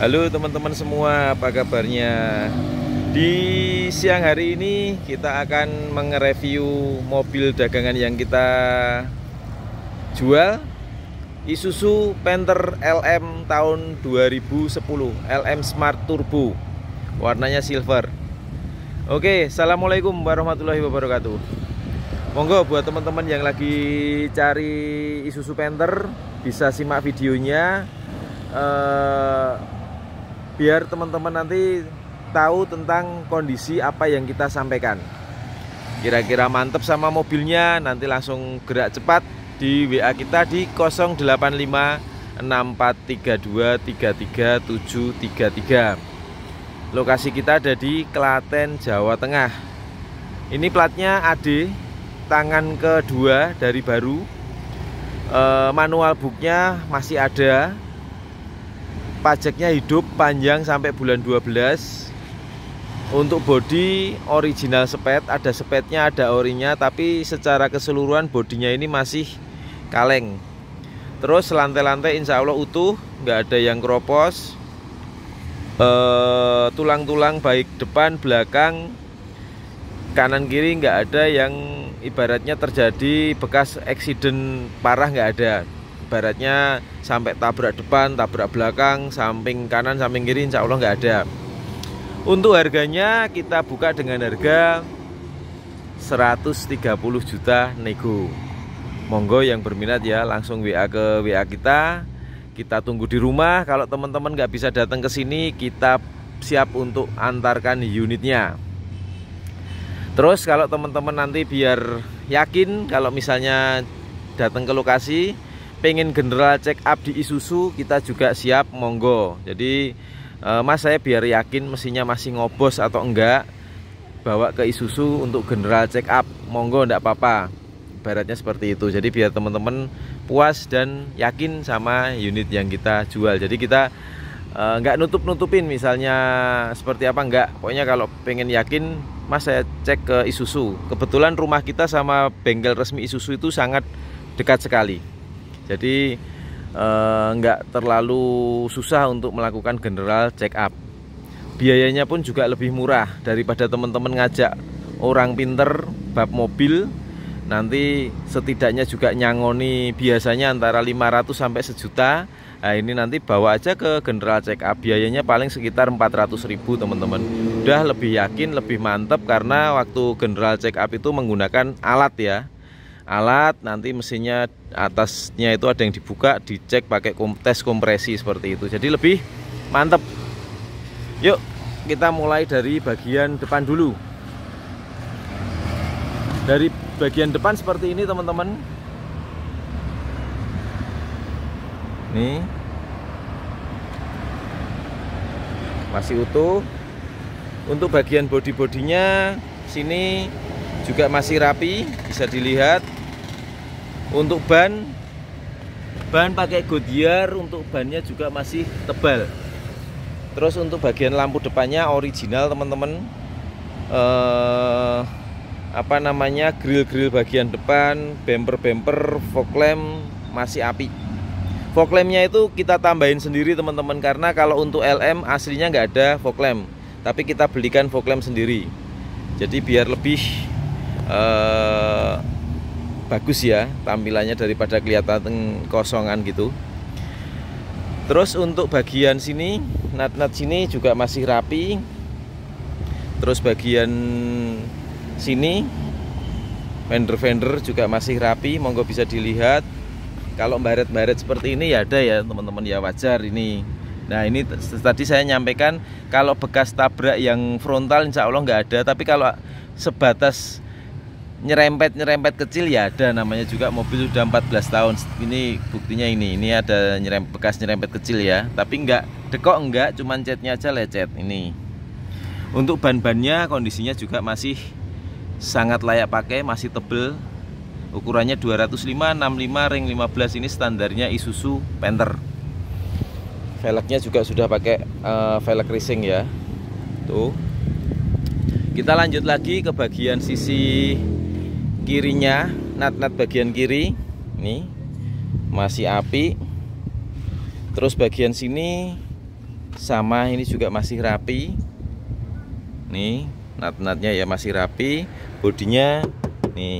Halo teman-teman semua, apa kabarnya? Di siang hari ini kita akan nge-review mobil dagangan yang kita jual, Isuzu Panther LM tahun 2010, LM Smart Turbo, warnanya silver. Oke, assalamualaikum warahmatullahi wabarakatuh. Monggo buat teman-teman yang lagi cari Isuzu Panther bisa simak videonya, biar teman-teman nanti tahu tentang kondisi apa yang kita sampaikan. Kira-kira mantep sama mobilnya, nanti langsung gerak cepat di WA kita di 085 6432 33733. Lokasi kita ada di Klaten, Jawa Tengah. Ini platnya AD, tangan kedua dari baru. Manual booknya masih ada. Pajaknya hidup panjang sampai bulan 12. Untuk bodi original spet, ada spetnya, ada orinya, tapi secara keseluruhan bodinya ini masih kaleng. Terus lantai-lantai insya Allah utuh, nggak ada yang keropos. Tulang-tulang baik depan, belakang, kanan kiri nggak ada yang ibaratnya terjadi bekas eksiden parah, nggak ada. Ibaratnya sampai tabrak depan, tabrak belakang, samping kanan, samping kiri, insya Allah nggak ada. Untuk harganya kita buka dengan harga 130 juta nego. Monggo yang berminat ya langsung WA ke WA kita. Kita tunggu di rumah. Kalau teman-teman nggak bisa datang ke sini, kita siap untuk antarkan unitnya. Terus kalau teman-teman nanti biar yakin kalau misalnya datang ke lokasi pengen general check up di Isuzu, kita juga siap, monggo. Jadi Mas, saya biar yakin mesinnya masih ngobos atau enggak, bawa ke Isuzu untuk general check up, monggo, enggak apa-apa. Ibaratnya seperti itu. Jadi biar teman-teman puas dan yakin sama unit yang kita jual. Jadi kita enggak nutup-nutupin misalnya seperti apa, enggak. Pokoknya kalau pengen yakin, Mas, saya cek ke Isuzu. Kebetulan rumah kita sama bengkel resmi Isuzu itu sangat dekat sekali. Jadi nggak terlalu susah untuk melakukan general check up. Biayanya pun juga lebih murah daripada teman-teman ngajak orang pinter bab mobil. Nanti setidaknya juga nyangoni biasanya antara 500 sampai 1 juta. Nah, ini nanti bawa aja ke general check up. Biayanya paling sekitar 400.000 teman-teman. Udah lebih yakin, lebih mantep karena waktu general check up itu menggunakan alat ya. Alat, nanti mesinnya atasnya itu ada yang dibuka, dicek pakai tes kompresi seperti itu. Jadi lebih mantep. Yuk kita mulai dari bagian depan dulu. Dari bagian depan seperti ini teman-teman. Nih masih utuh. Untuk bagian bodi-bodinya sini juga masih rapi, bisa dilihat. Untuk ban pakai Goodyear, untuk bannya juga masih tebal. Terus untuk bagian lampu depannya original teman-teman. Apa namanya, grill bagian depan, bumper, fog lamp masih api. Fog lampnya itu kita tambahin sendiri teman-teman, karena kalau untuk LM aslinya nggak ada fog lamp, tapi kita belikan fog lamp sendiri. Jadi biar lebih bagus ya tampilannya daripada kelihatan kosongan gitu. Terus untuk bagian sini, nut sini juga masih rapi. Terus bagian sini fender juga masih rapi, monggo bisa dilihat. Kalau baret-baret seperti ini ya ada ya teman-teman, ya wajar ini. Nah ini tadi saya nyampaikan kalau bekas tabrak yang frontal insya Allah nggak ada, tapi kalau sebatas nyerempet kecil ya ada, namanya juga mobil sudah 14 tahun. Ini buktinya, ini ada bekas nyerempet kecil ya, tapi enggak dekok, enggak, cuman catnya aja lecet ini. Untuk ban-bannya kondisinya juga masih sangat layak pakai, masih tebel. Ukurannya 205 65 ring 15, ini standarnya Isuzu Panther. Velgnya juga sudah pakai velg racing ya. Tuh. Kita lanjut lagi ke bagian sisi kirinya, nut bagian kiri ini masih api. Terus bagian sini sama, ini juga masih rapi. Nih nat-natnya ya masih rapi, bodinya nih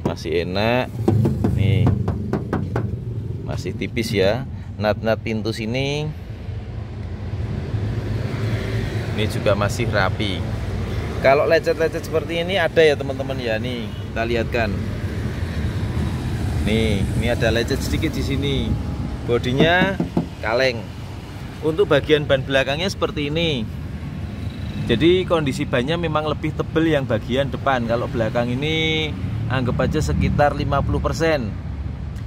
masih enak, nih masih tipis ya. Nat-nat pintu sini ini juga masih rapi. Kalau lecet-lecet seperti ini ada ya teman-teman ya, nih kita lihatkan. Nih, ini ada lecet sedikit di sini. Bodinya kaleng. Untuk bagian ban belakangnya seperti ini. Jadi kondisi bannya memang lebih tebal yang bagian depan. Kalau belakang ini anggap aja sekitar 50%.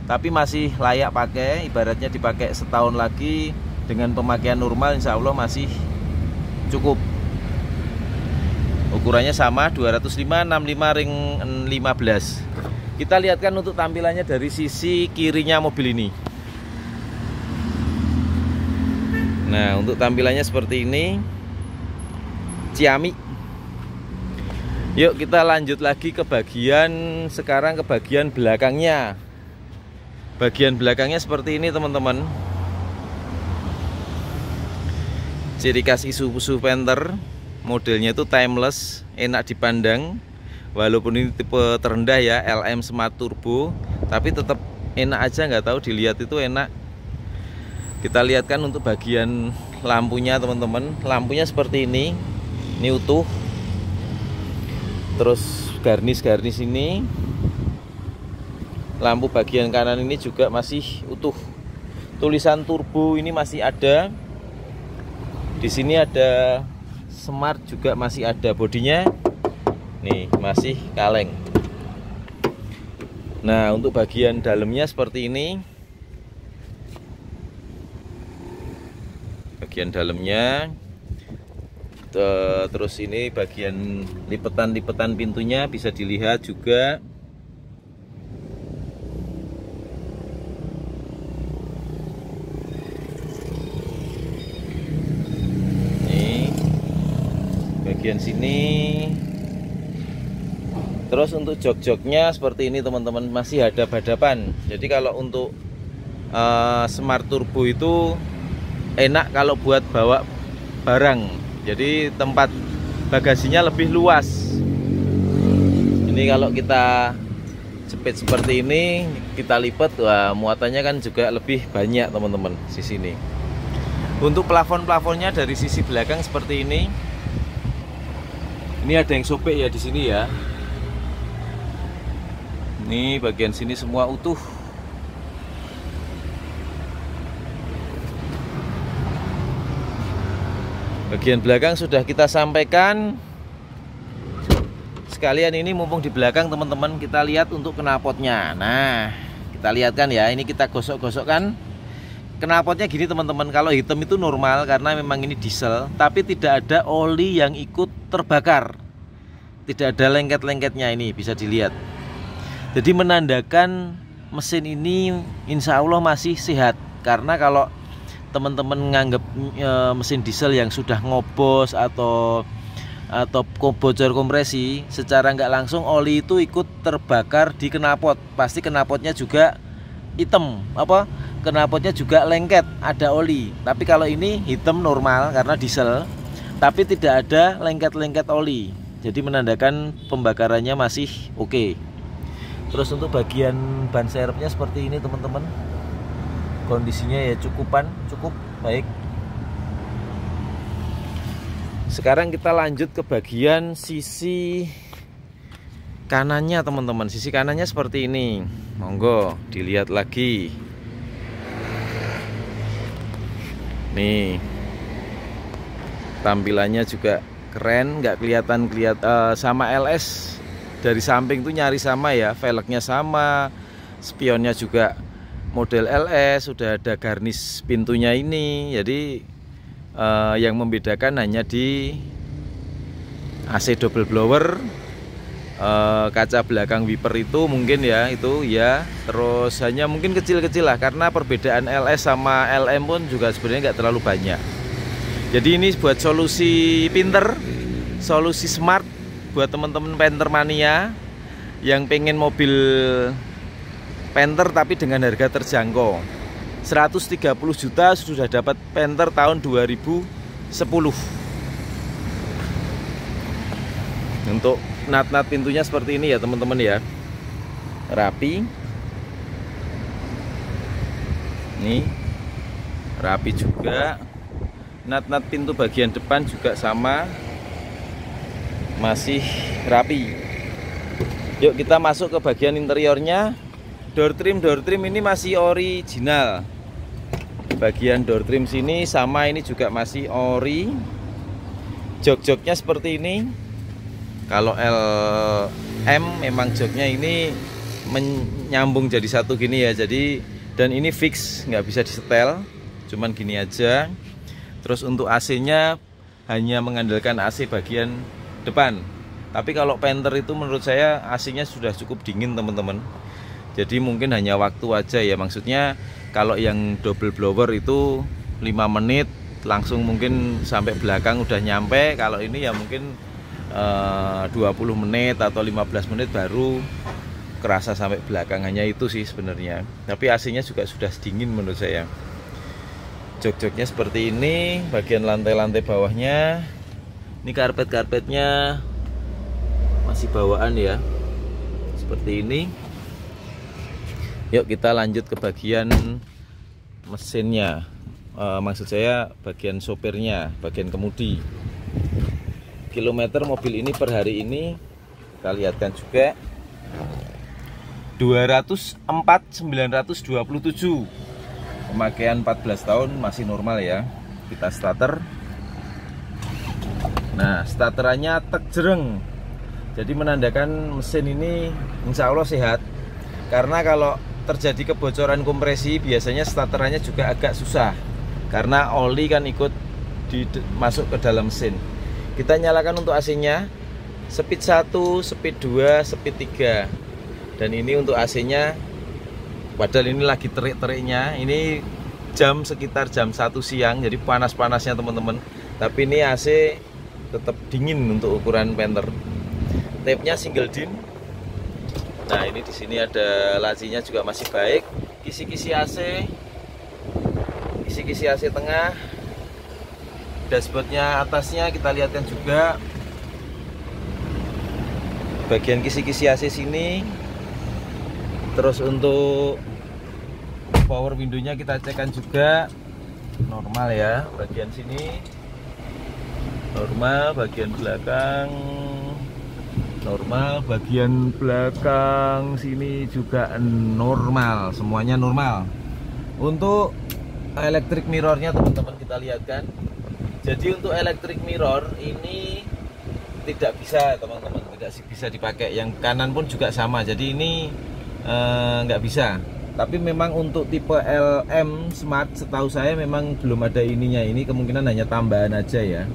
Tapi masih layak pakai, ibaratnya dipakai setahun lagi dengan pemakaian normal insya Allah masih cukup. Ukurannya sama 205 65 ring 15. Kita lihatkan untuk tampilannya dari sisi kirinya mobil ini. Nah, untuk tampilannya seperti ini. Ciami. Yuk kita lanjut lagi ke bagian, sekarang ke bagian belakangnya. Bagian belakangnya seperti ini teman-teman. Ciri khas Isuzu Panther, modelnya itu timeless, enak dipandang. Walaupun ini tipe terendah ya, LM Smart Turbo, tapi tetap enak aja, nggak tahu dilihat itu enak. Kita lihatkan untuk bagian lampunya teman-teman. Lampunya seperti ini utuh. Terus garnis-garnis ini. Lampu bagian kanan ini juga masih utuh. Tulisan turbo ini masih ada. Di sini ada Smart juga masih ada, bodinya nih masih kaleng. Nah, untuk bagian dalamnya seperti ini. Bagian dalamnya, terus ini bagian lipetan-lipetan pintunya bisa dilihat juga. Nih bagian sini. Terus untuk jok-joknya seperti ini teman-teman, masih ada hadapan. Jadi kalau untuk Smart Turbo itu enak kalau buat bawa barang. Jadi tempat bagasinya lebih luas. Ini kalau kita jepit seperti ini, kita lipat, wah muatannya kan juga lebih banyak teman-teman di sini. Untuk plafon-plafonnya dari sisi belakang seperti ini. Ini ada yang sobek ya di sini ya. Ini bagian sini semua utuh. Bagian belakang sudah kita sampaikan. Sekalian ini mumpung di belakang teman-teman, kita lihat untuk knalpotnya. Nah, kita lihat kan ya, ini kita gosok-gosokkan. Knalpotnya gini teman-teman, kalau hitam itu normal karena memang ini diesel, tapi tidak ada oli yang ikut terbakar. Tidak ada lengket-lengketnya, ini bisa dilihat. Jadi menandakan mesin ini insya Allah masih sehat. Karena kalau teman-teman nganggap mesin diesel yang sudah ngobos atau bocor kompresi, secara nggak langsung oli itu ikut terbakar di knalpot. Pasti knalpotnya juga hitam, knalpotnya juga lengket, ada oli. Tapi kalau ini hitam normal karena diesel, tapi tidak ada lengket-lengket oli. Jadi menandakan pembakarannya masih oke. Terus untuk bagian ban serepnya seperti ini teman-teman. Kondisinya ya cukup baik. Sekarang kita lanjut ke bagian sisi kanannya teman-teman. Sisi kanannya seperti ini. Monggo dilihat lagi. Nih, tampilannya juga keren, nggak kelihatan sama LS. Dari samping tuh nyari sama ya, velgnya sama, spionnya juga model LS, sudah ada garnis pintunya ini. Jadi yang membedakan hanya di AC double blower, kaca belakang wiper itu mungkin ya, itu ya. Terus hanya mungkin kecil-kecil lah, karena perbedaan LS sama LM pun juga sebenarnya nggak terlalu banyak. Jadi ini buat solusi pinter, solusi smart buat teman-teman Panther mania yang pengen mobil Panther tapi dengan harga terjangkau. 130 juta sudah dapat Panther tahun 2010. Untuk nat-nat pintunya seperti ini ya teman-teman ya, rapi. Nih rapi juga. Nat-nat pintu bagian depan juga sama, masih rapi. Yuk kita masuk ke bagian interiornya. Door trim ini masih original. Bagian door trim sini sama, ini juga masih ori. Jok-joknya seperti ini. Kalau LM memang joknya ini menyambung jadi satu gini ya. Jadi dan ini fix, nggak bisa disetel, cuman gini aja. Terus untuk AC-nya hanya mengandalkan AC bagian depan. Tapi kalau Panther itu menurut saya AC-nya sudah cukup dingin teman-teman. Jadi mungkin hanya waktu aja ya. Maksudnya kalau yang double blower itu 5 menit langsung mungkin sampai belakang udah nyampe. Kalau ini ya mungkin 20 menit atau 15 menit baru kerasa sampai belakang. Hanya itu sih sebenarnya. Tapi AC-nya juga sudah dingin menurut saya. Jok-joknya seperti ini. Bagian lantai-lantai bawahnya, ini karpet-karpetnya masih bawaan ya, seperti ini. Yuk kita lanjut ke bagian mesinnya, maksud saya bagian sopirnya, bagian kemudi. Kilometer mobil ini per hari ini kita lihatkan juga 204.927. Pemakaian 14 tahun, masih normal ya. Kita starter. Nah starterannya tek jereng, jadi menandakan mesin ini insya Allah sehat. Karena kalau terjadi kebocoran kompresi biasanya starterannya juga agak susah, karena oli kan ikut masuk ke dalam mesin. Kita nyalakan untuk AC-nya, speed 1, speed 2, speed 3. Dan ini untuk AC-nya, padahal ini lagi terik-teriknya. Ini jam sekitar jam 1 siang, jadi panas-panasnya teman-teman. Tapi ini AC tetap dingin untuk ukuran Panther. Tape-nya single din. Nah ini di sini ada lacinya juga masih baik. Kisi-kisi AC, kisi-kisi AC tengah. Dashboardnya atasnya kita lihatkan juga. Bagian kisi-kisi AC sini. Terus untuk power window-nya kita cekkan juga. Normal ya, bagian sini normal, bagian belakang normal, bagian belakang sini juga normal, semuanya normal. Untuk electric mirrornya teman-teman kita lihatkan. Jadi untuk electric mirror ini tidak bisa teman-teman, tidak bisa dipakai. Yang kanan pun juga sama, jadi ini nggak bisa. Tapi memang untuk tipe LM Smart setahu saya memang belum ada ininya. Ini kemungkinan hanya tambahan aja ya.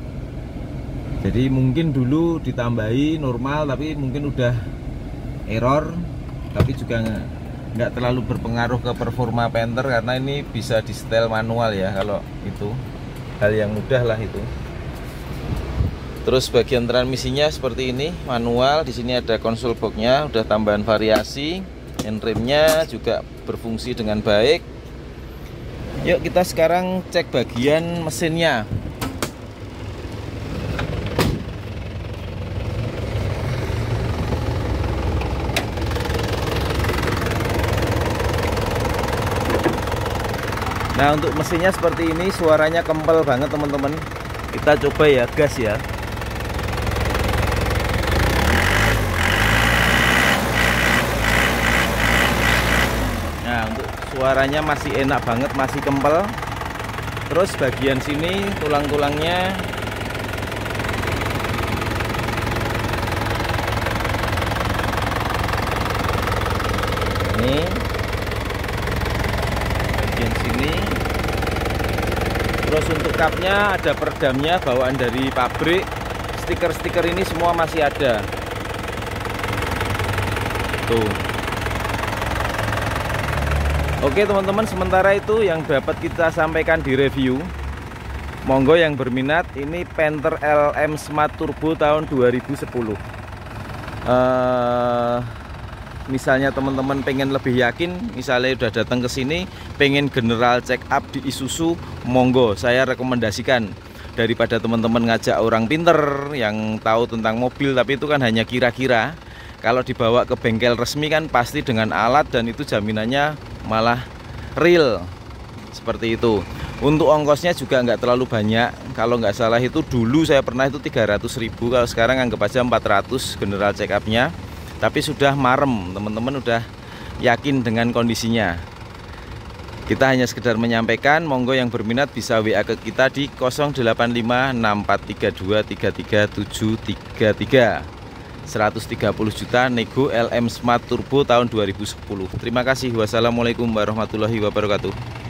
Jadi mungkin dulu ditambahi normal, tapi mungkin udah error. Tapi juga nggak terlalu berpengaruh ke performa Panther, karena ini bisa di setel manual ya. Kalau itu hal yang mudah lah itu. Terus bagian transmisinya seperti ini, manual. Di sini ada konsol boxnya, udah tambahan variasi. Handremnya juga berfungsi dengan baik. Yuk kita sekarang cek bagian mesinnya. Nah untuk mesinnya seperti ini, suaranya kempel banget teman-teman. Kita coba ya, gas ya. Nah untuk suaranya masih enak banget, masih kempel. Terus bagian sini tulang-tulangnya ini, bagian sini. Terus untuk kapnya ada peredamnya, bawaan dari pabrik. Stiker-stiker ini semua masih ada. Tuh. Oke teman-teman, sementara itu yang dapat kita sampaikan di review. Monggo yang berminat, ini Panther LM Smart Turbo tahun 2010. misalnya teman-teman pengen lebih yakin, misalnya udah datang ke sini pengen general check up di Isuzu, monggo saya rekomendasikan. Daripada teman-teman ngajak orang pinter yang tahu tentang mobil tapi itu kan hanya kira-kira, kalau dibawa ke bengkel resmi kan pasti dengan alat dan itu jaminannya malah real. Seperti itu. Untuk ongkosnya juga nggak terlalu banyak. Kalau nggak salah itu dulu saya pernah itu 300.000, kalau sekarang anggap aja 400 general check up-nya. Tapi sudah marem, teman-teman udah yakin dengan kondisinya. Kita hanya sekedar menyampaikan, monggo yang berminat bisa WA ke kita di 085643233733. 130 juta nego LM Smart Turbo tahun 2010. Terima kasih. Wassalamualaikum warahmatullahi wabarakatuh.